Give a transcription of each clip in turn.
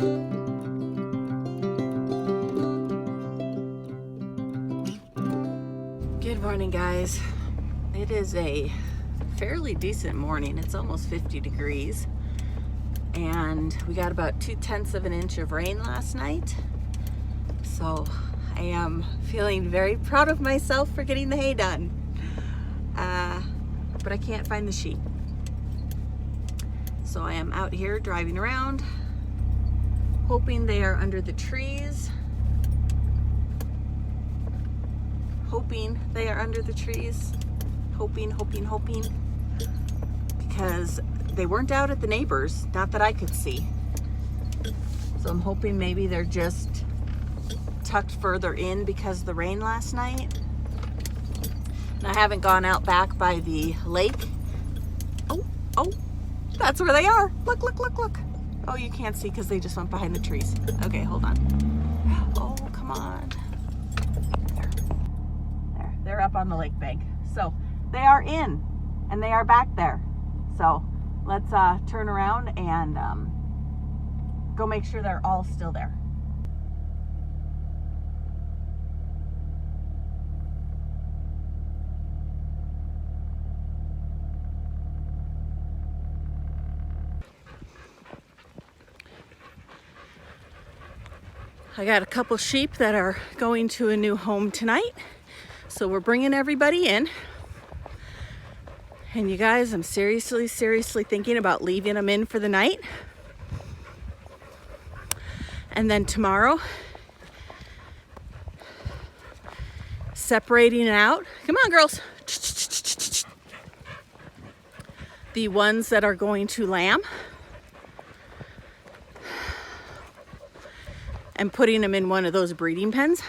Good morning, guys. It is a fairly decent morning. It's almost 50 degrees and we got about 2/10 of an inch of rain last night. So I am feeling very proud of myself for getting the hay done. But I can't find the sheep. So I am out here driving around, hoping they are under the trees. Hoping they are under the trees. Hoping. Because they weren't out at the neighbors, not that I could see. So I'm hoping maybe they're just tucked further in because of the rain last night. And I haven't gone out back by the lake. Oh, that's where they are. Look. Oh, you can't see because they just went behind the trees. Okay, hold on. Oh, come on. There. They're up on the lake bank. So they are in and they are back there. So let's turn around and go make sure they're all still there. I got a couple sheep that are going to a new home tonight. So we're bringing everybody in. And you guys, I'm seriously thinking about leaving them in for the night. And then tomorrow, separating it out. Come on, girls. The ones that are going to lamb. And putting them in one of those breeding pens.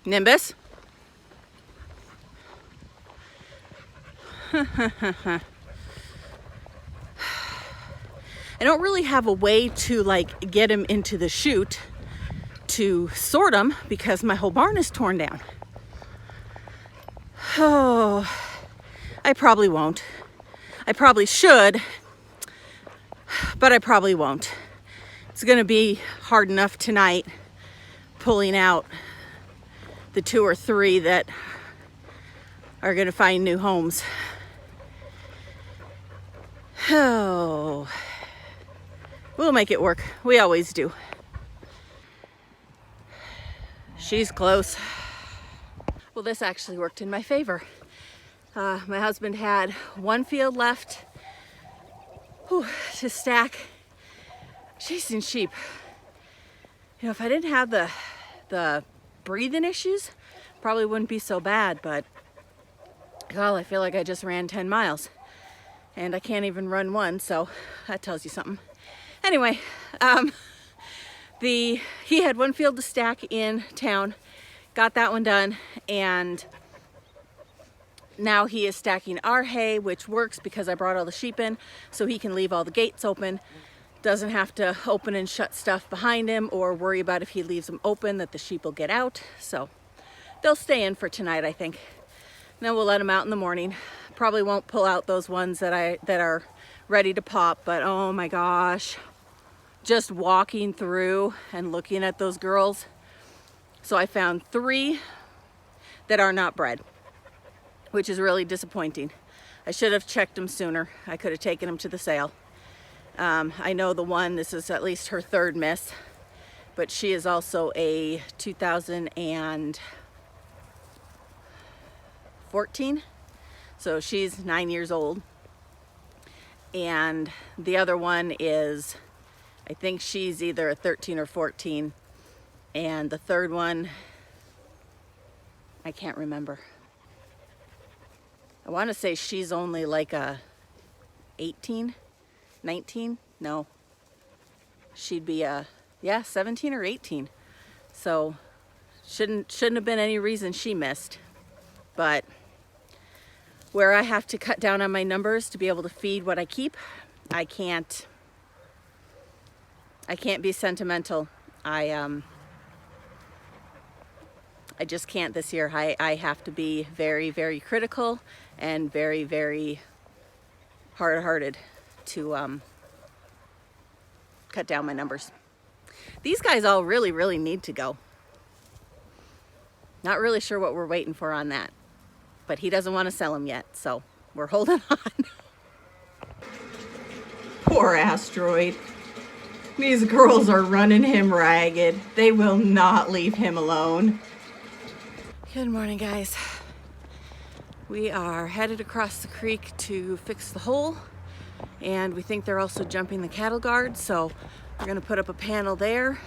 Nimbus. I don't really have a way to get them into the chute to sort them because my whole barn is torn down. Oh, I probably won't. I probably should, but I probably won't. It's gonna be hard enough tonight pulling out the 2 or 3 that are gonna find new homes. Oh, we'll make it work. We always do. She's close. Well, this actually worked in my favor. My husband had 1 field left to stack. Chasing sheep. You know, if I didn't have the breathing issues, probably wouldn't be so bad, but well, I feel like I just ran 10 miles and I can't even run 1, so that tells you something. Anyway, he had 1 field to stack in town, got that one done, and now he is stacking our hay, which works because I brought all the sheep in, so he can leave all the gates open. Doesn't have to open and shut stuff behind him or worry about if he leaves them open that the sheep will get out. So they'll stay in for tonight, I think. And then we'll let them out in the morning. Probably won't pull out those ones that are ready to pop, but oh my gosh. Just walking through and looking at those girls. So I found 3 that are not bred, which is really disappointing. I should have checked them sooner. I could have taken them to the sale. I know the one, this is at least her 3rd miss, but she is also a 2014, so she's 9 years old. And the other one is, I think she's either a 13 or 14, and the 3rd one, I can't remember. I want to say she's only like a 18. 19? No. She'd be 17 or 18. So shouldn't have been any reason she missed. But where I have to cut down on my numbers to be able to feed what I keep, I can't be sentimental. I just can't this year. I have to be very critical and very hard-hearted to cut down my numbers. These guys all really need to go. Not really sure what we're waiting for on that, but he doesn't want to sell them yet, so we're holding on. Poor Asteroid. These girls are running him ragged. They will not leave him alone. Good morning, guys. We are headed across the creek to fix the hole, and we think they're also jumping the cattle guard, so we're gonna put up a panel there.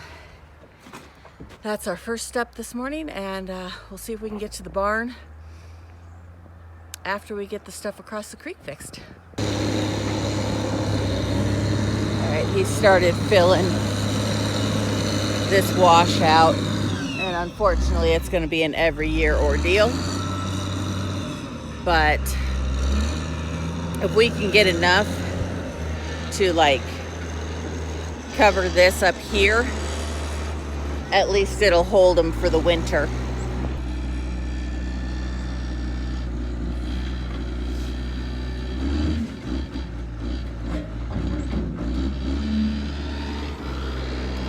That's our first step this morning, and we'll see if we can get to the barn after we get the stuff across the creek fixed. All right, he started filling this washout, and unfortunately it's gonna be an every year ordeal. But if we can get enough to like cover this up here, at least it'll hold them for the winter.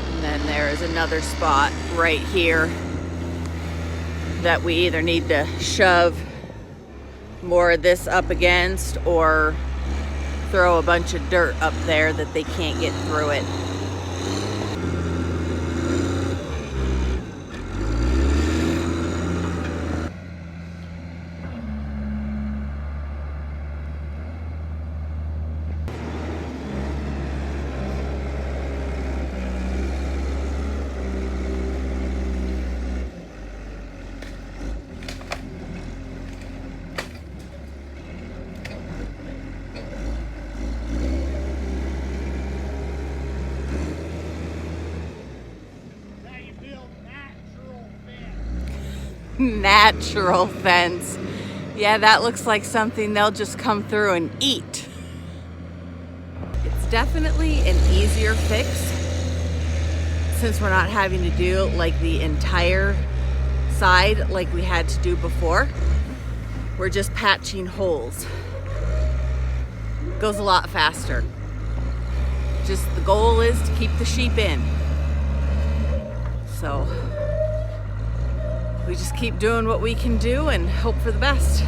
And then there is another spot right here that we either need to shove more of this up against or throw a bunch of dirt up there that they can't get through it. Natural fence. Yeah, that looks like something they'll just come through and eat. It's definitely an easier fix since we're not having to do like the entire side like we had to do before. We're just patching holes. Goes a lot faster. Just the goal is to keep the sheep in. So we just keep doing what we can do and hope for the best.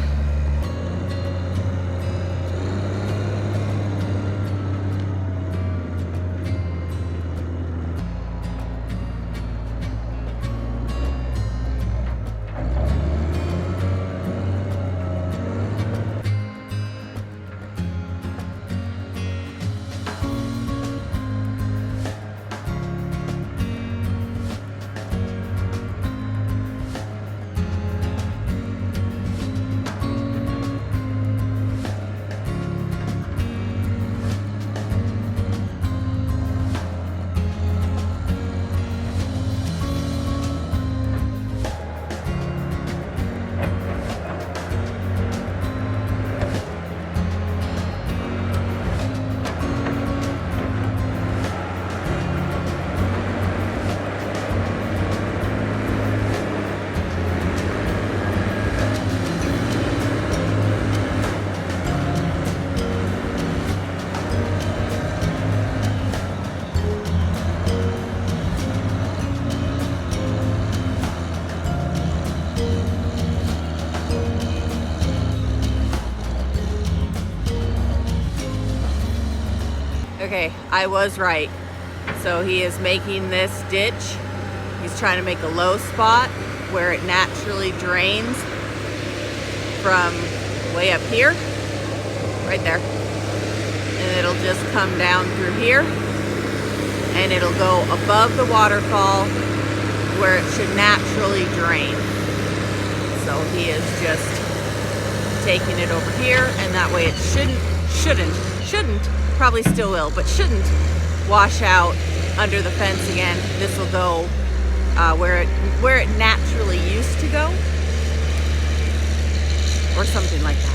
Okay, I was right. So he is making this ditch. He's trying to make a low spot where it naturally drains from way up here, right there. And it'll just come down through here and it'll go above the waterfall where it should naturally drain. So he is just taking it over here, and that way it shouldn't, probably still will, but shouldn't wash out under the fence again. This will go where it naturally used to go, or something like that.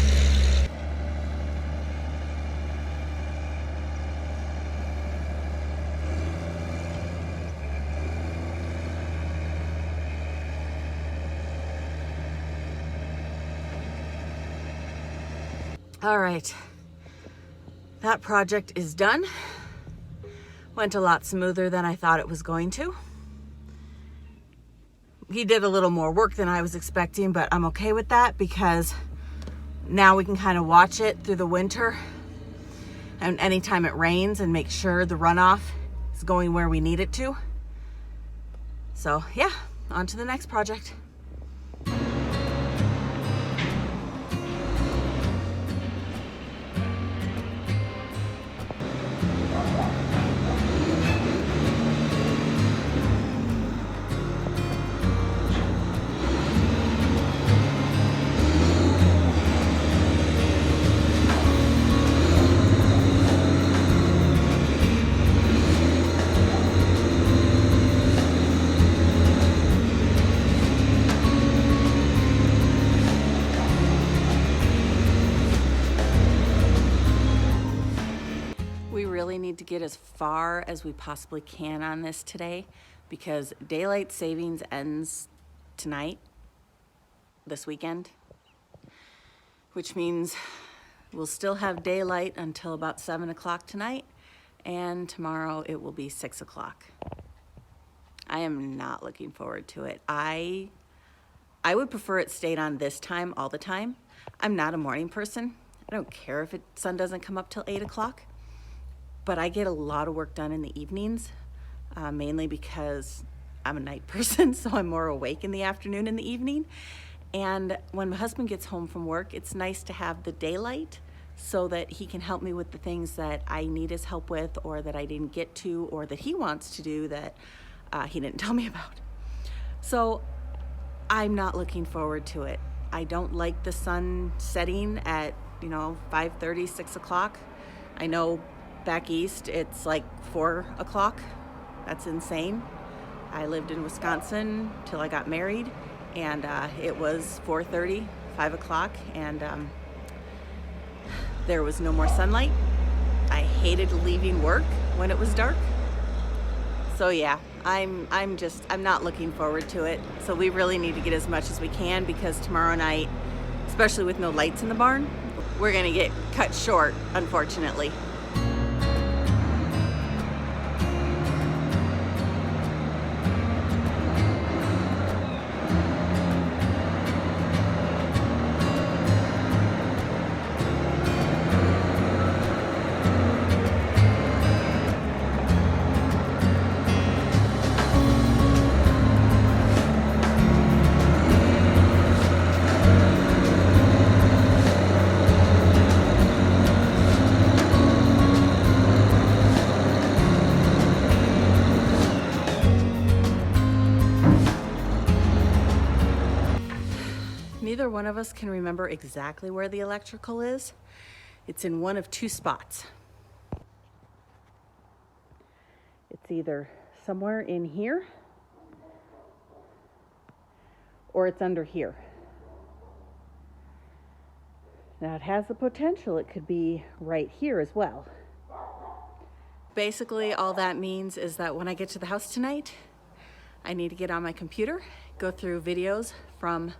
All right, that project is done. Went a lot smoother than I thought it was going to. He did a little more work than I was expecting, but I'm okay with that because now we can kind of watch it through the winter and anytime it rains and make sure the runoff is going where we need it to. So yeah, on to the next project. We really need to get as far as we possibly can on this today because daylight savings ends tonight, this weekend, which means we'll still have daylight until about 7 o'clock tonight, and tomorrow it will be 6 o'clock. I am not looking forward to it. I would prefer it stayed on this time all the time. I'm not a morning person. I don't care if sun doesn't come up till 8 o'clock. But I get a lot of work done in the evenings, mainly because I'm a night person, so I'm more awake in the afternoon and the evening. And when my husband gets home from work, it's nice to have the daylight so that he can help me with the things that I need his help with or that I didn't get to or that he wants to do that he didn't tell me about. So I'm not looking forward to it. I don't like the sun setting at, 5:30, 6 o'clock. I know back east, it's like 4 o'clock. That's insane. I lived in Wisconsin till I got married, and it was 4:30, 5 o'clock, and there was no more sunlight. I hated leaving work when it was dark. So yeah, I'm not looking forward to it. So we really need to get as much as we can because tomorrow night, especially with no lights in the barn, we're gonna get cut short, unfortunately. Neither one of us can remember exactly where the electrical is. It's in one of two spots. It's either somewhere in here or it's under here. Now it has the potential it could be right here as well. Basically, all that means is that when I get to the house tonight, I need to get on my computer, go through videos from,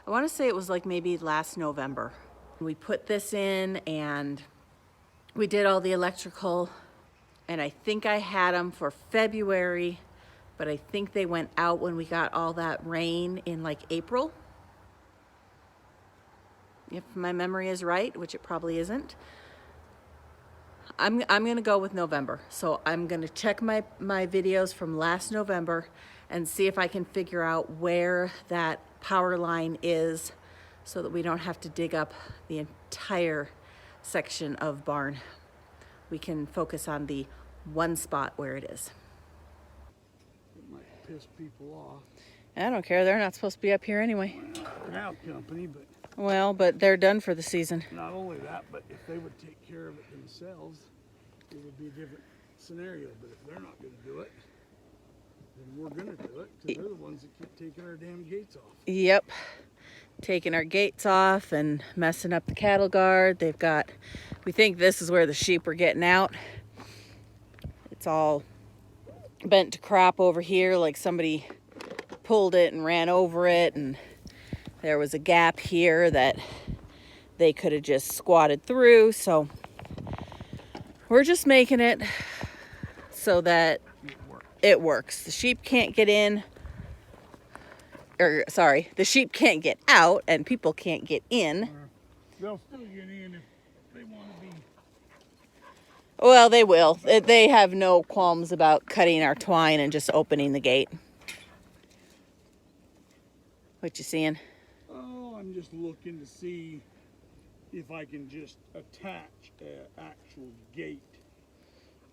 I want to say it was like maybe last November. We put this in and we did all the electrical, and I think I had them for February, but I think they went out when we got all that rain in like April. If my memory is right, which it probably isn't. I'm gonna go with November. So I'm gonna check my videos from last November and see if I can figure out where that power line is so that we don't have to dig up the entire section of barn. We can focus on the one spot where it is. It might piss people off. I don't care, they're not supposed to be up here anyway. Canal company, but Well, but they're done for the season. not only that, but if they would take care of it themselves, it would be a different scenario. But if they're not going to do it, then we're going to do it because they're the ones that keep taking our damn gates off. Yep, taking our gates off and messing up the cattle guard. They've got, we think this is where the sheep are getting out. It's all bent to crap over here, like somebody pulled it and ran over it, and there was a gap here that they could have just squatted through. So we're just making it so so that it works. The sheep can't get in, or sorry, the sheep can't get out and people can't get in. They'll still get in if they want to be. Well, they will. They have no qualms about cutting our twine and just opening the gate. What you seeing? Oh, I'm just looking to see if I can just attach an actual gate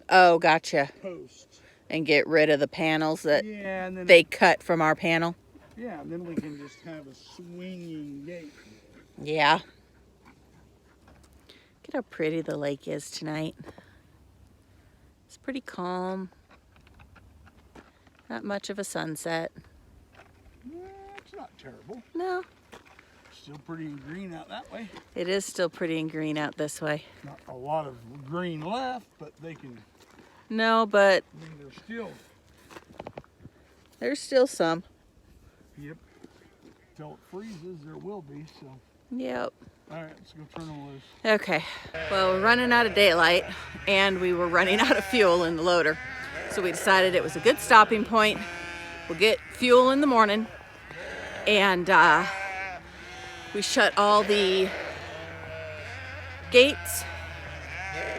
Oh, gotcha. post. And get rid of the panels that Yeah, and then they cut from our panel. yeah, and then we can just have a swinging gate. Yeah. Look at how pretty the lake is tonight. It's pretty calm. Not much of a sunset. Yeah, it's not terrible. No, Still pretty green out that way. it is still pretty and green out this way. Not a lot of green left, but they can. No, but I mean, they're still. there's still some. Yep. Till it freezes, there will be. So. Yep. All right, let's go turn them loose. Okay. Well, we're running out of daylight and we were running out of fuel in the loader. So we decided it was a good stopping point. We'll get fuel in the morning. And we shut all the gates,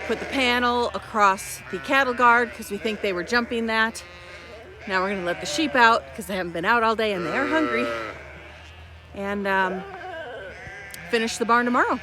put the panel across the cattle guard because we think they were jumping that. Now we're gonna let the sheep out because they haven't been out all day and they are hungry. And finish the barn tomorrow.